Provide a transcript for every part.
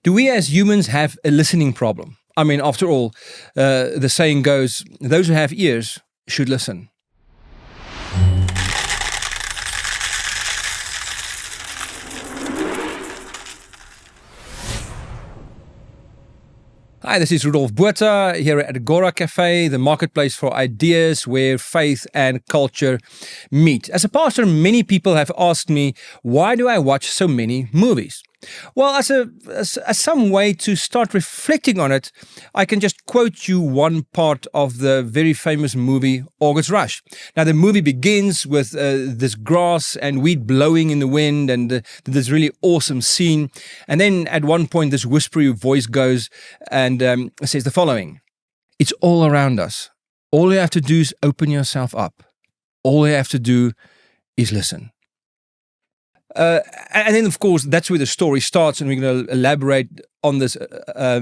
Do we as humans have a listening problem? I mean, after all, the saying goes, those who have ears should listen. Hi, this is Rudolf Botha here at Agora Cafe, the marketplace for ideas where faith and culture meet. As a pastor, many people have asked me, why do I watch so many movies? Well, as some way to start reflecting on it, I can just quote you one part of the very famous movie, August Rush. Now, the movie begins with this grass and wheat blowing in the wind and this really awesome scene. And then at one point, this whispery voice goes and says the following: "It's all around us. All you have to do is open yourself up. All you have to do is listen." And then, of course, that's where the story starts, and we're going to elaborate on this a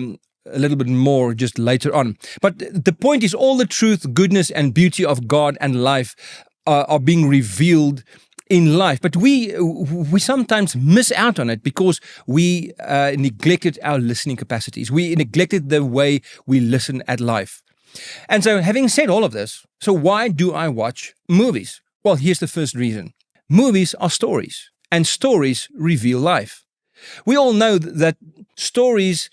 little bit more just later on. But the point is, all the truth, goodness, and beauty of God and life are being revealed in life. But we sometimes miss out on it because we neglected our listening capacities. We neglected the way we listen at life. And so, having said all of this, so why do I watch movies? Well, here's the first reason. Movies are stories. And stories reveal life. We all know that stories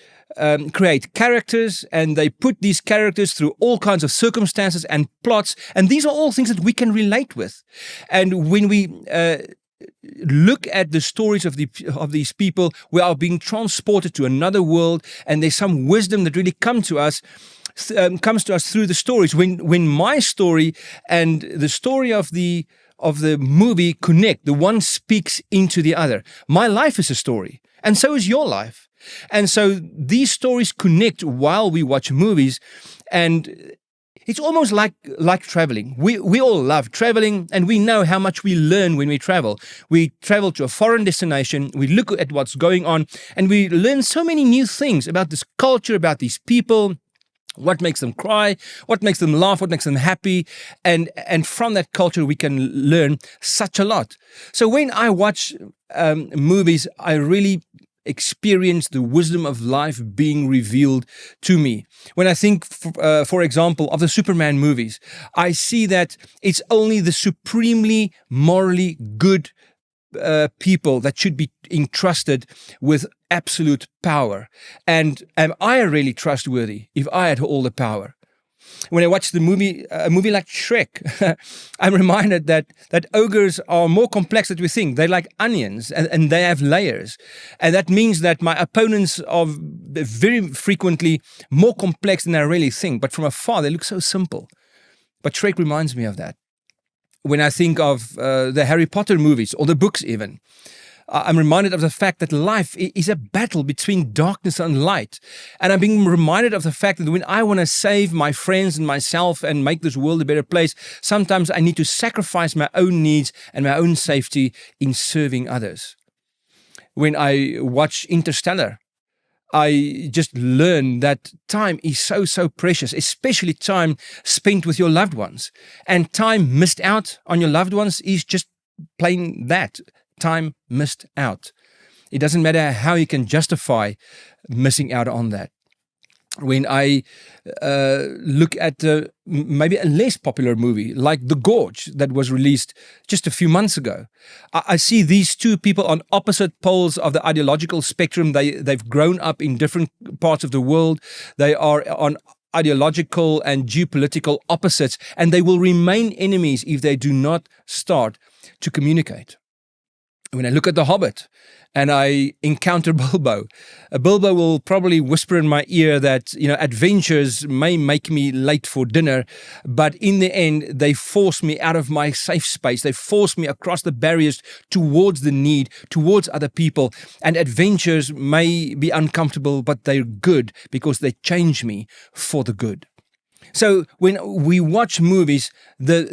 create characters, and they put these characters through all kinds of circumstances and plots. And these are all things that we can relate with. And when we look at the stories of these people, we are being transported to another world, and there's some wisdom that really comes to us through the stories. When my story and the story of the movie connect, the one speaks into the other. My life is a story, and so is your life. And so these stories connect while we watch movies, and it's almost like traveling. We all love traveling, and we know how much we learn when we travel. We travel to a foreign destination, we look at what's going on, and we learn so many new things about this culture, about these people. What makes them cry, what makes them laugh, what makes them happy. And from that culture, we can learn such a lot. So when I watch movies, I really experience the wisdom of life being revealed to me. When I think, for example, of the Superman movies, I see that it's only the supremely morally good people that should be entrusted with absolute power. And am I really trustworthy if I had all the power? When I watch a movie like Shrek, I'm reminded that ogres are more complex than we think. They're like onions, and they have layers. And that means that my opponents are very frequently more complex than I really think. But from afar, they look so simple. But Shrek reminds me of that. When I think of the Harry Potter movies, or the books even, I'm reminded of the fact that life is a battle between darkness and light. And I'm being reminded of the fact that when I want to save my friends and myself and make this world a better place, sometimes I need to sacrifice my own needs and my own safety in serving others. When I watch Interstellar, I just learn that time is so precious, especially time spent with your loved ones. And time missed out on your loved ones is just plain that. Time missed out. It doesn't matter how you can justify missing out on that. When I look at maybe a less popular movie like The Gorge that was released just a few months ago, I see these two people on opposite poles of the ideological spectrum. They've grown up in different parts of the world. They are on ideological and geopolitical opposites, and they will remain enemies if they do not start to communicate. When I look at The Hobbit and I encounter Bilbo will probably whisper in my ear that, adventures may make me late for dinner, but in the end, they force me out of my safe space. They force me across the barriers towards the need, towards other people. And adventures may be uncomfortable, but they're good because they change me for the good. So when we watch movies, the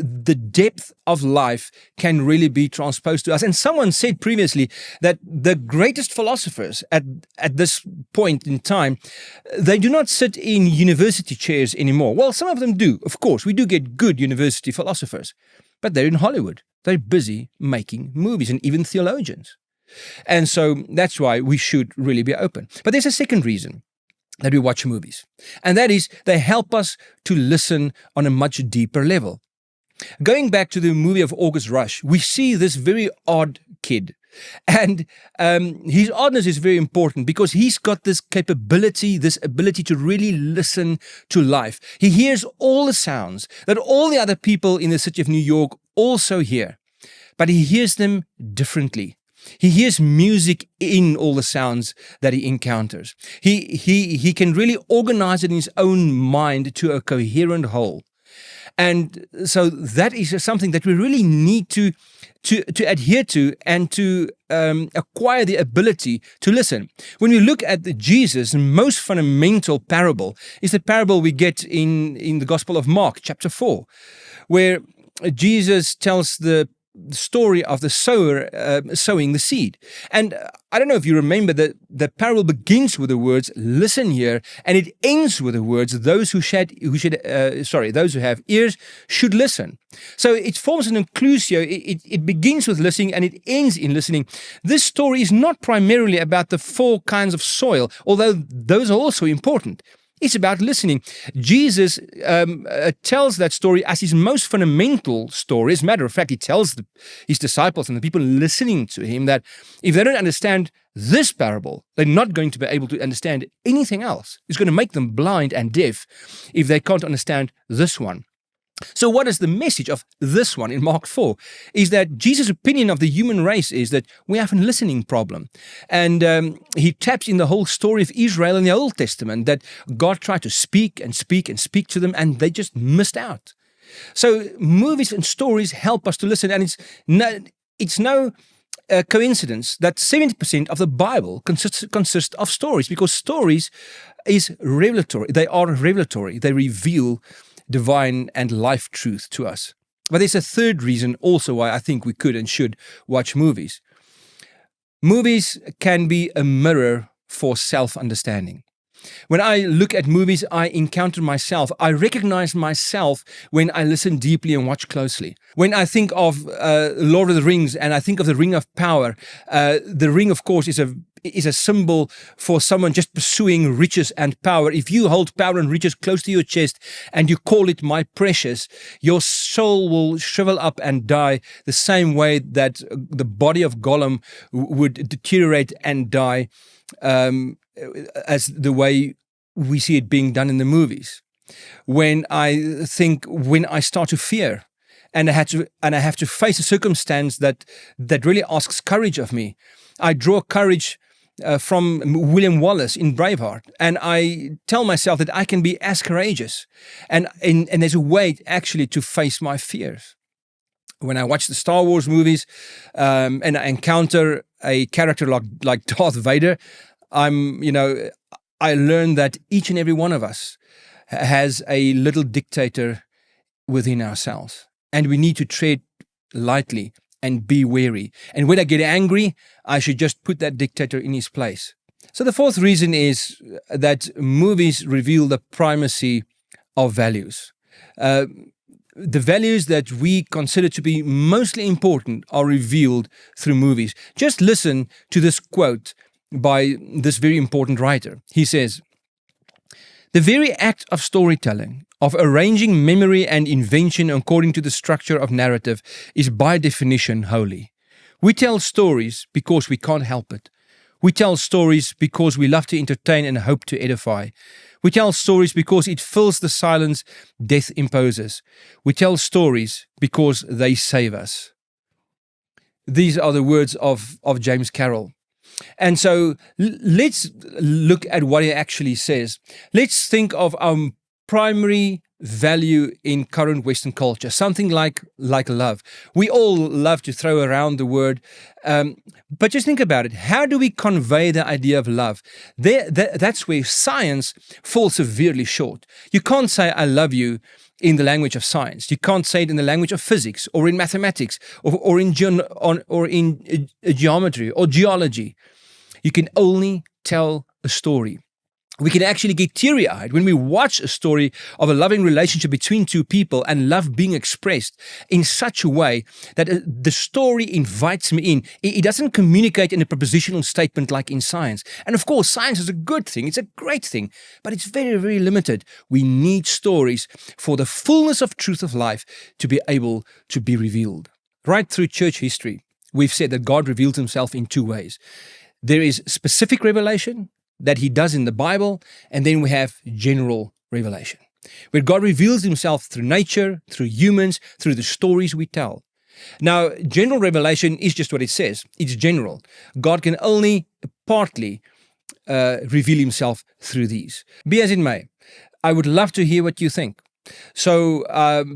depth of life can really be transposed to us. And someone said previously that the greatest philosophers at this point in time, they do not sit in university chairs anymore. Well, some of them do. Of course, we do get good university philosophers, but they're in Hollywood. They're busy making movies, and even theologians. And so that's why we should really be open. But there's a second reason that we watch movies, and that is they help us to listen on a much deeper level. Going back to the movie of August Rush, we see this very odd kid. And his oddness is very important because he's got this capability, this ability to really listen to life. He hears all the sounds that all the other people in the city of New York also hear, but he hears them differently. He hears music in all the sounds that he encounters. He can really organize it in his own mind to a coherent whole. And so that is something that we really need to adhere to and to acquire the ability to listen. When we look at Jesus' most fundamental parable is the parable we get in the Gospel of Mark, chapter 4, where Jesus tells the story of the sower sowing the seed. And I don't know if you remember that the parable begins with the words, listen here, and it ends with the words, those who have ears should listen. So it forms an inclusio. It begins with listening and it ends in listening. This story is not primarily about the 4 kinds of soil, although those are also important. It's about listening. Jesus tells that story as his most fundamental story. As a matter of fact, he tells his disciples and the people listening to him that if they don't understand this parable, they're not going to be able to understand anything else. It's going to make them blind and deaf if they can't understand this one. So what is the message of this one in Mark 4? Is that Jesus' opinion of the human race is that we have a listening problem. And he taps in the whole story of Israel in the Old Testament, that God tried to speak and speak and speak to them, and they just missed out. So movies and stories help us to listen. And it's no coincidence that 70% of the Bible consists of stories, because stories is revelatory. They are revelatory. They reveal divine and life truth to us. But there's a third reason also why I think we could and should watch movies. Movies can be a mirror for self-understanding. When I look at movies, I encounter myself. I recognize myself when I listen deeply and watch closely. When I think of Lord of the Rings and I think of the Ring of Power, the ring, of course, is a symbol for someone just pursuing riches and power. If you hold power and riches close to your chest and you call it my precious, your soul will shrivel up and die the same way that the body of Gollum would deteriorate and die, as the way we see it being done in the movies. When I start to fear and I have to face a circumstance that really asks courage of me, I draw courage from William Wallace in Braveheart, and I tell myself that I can be as courageous, and there's a way actually to face my fears. When I watch the Star Wars movies and I encounter a character like Darth Vader, I learn that each and every one of us has a little dictator within ourselves, and we need to tread lightly and be wary. And when I get angry, I should just put that dictator in his place. So the fourth reason is that movies reveal the primacy of values. The values that we consider to be mostly important are revealed through movies. Just listen to this quote by this very important writer. He says, "The very act of storytelling, of arranging memory and invention according to the structure of narrative, is by definition holy. We tell stories because we can't help it. We tell stories because we love to entertain and hope to edify. We tell stories because it fills the silence death imposes. We tell stories because they save us." These are the words of James Carroll. And so let's look at what he actually says. Let's think of our primary value in current Western culture, something like love. We all love to throw around the word, but just think about it. How do we convey the idea of love? That's where science falls severely short. You can't say I love you in the language of science. You can't say it in the language of physics or in mathematics or in geometry or geology. You can only tell a story. We can actually get teary-eyed when we watch a story of a loving relationship between two people and love being expressed in such a way that the story invites me in. It doesn't communicate in a propositional statement like in science. And of course, science is a good thing. It's a great thing, but it's very, very limited. We need stories for the fullness of truth of life to be able to be revealed. Right through church history, we've said that God reveals himself in two ways. There is specific revelation that he does in the Bible, and then we have general revelation, where God reveals himself through nature, through humans, through the stories we tell. Now, general revelation is just what it says. It's general. God can only partly reveal himself through these. Be as it may, I would love to hear what you think. So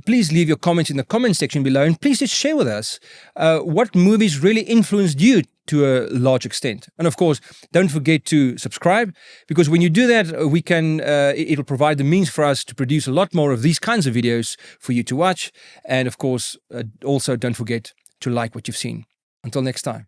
please leave your comments in the comment section below, and please just share with us what movies really influenced you to a large extent. And of course, don't forget to subscribe, because when you do that, we can it'll provide the means for us to produce a lot more of these kinds of videos for you to watch. And of course, also don't forget to like what you've seen. Until next time.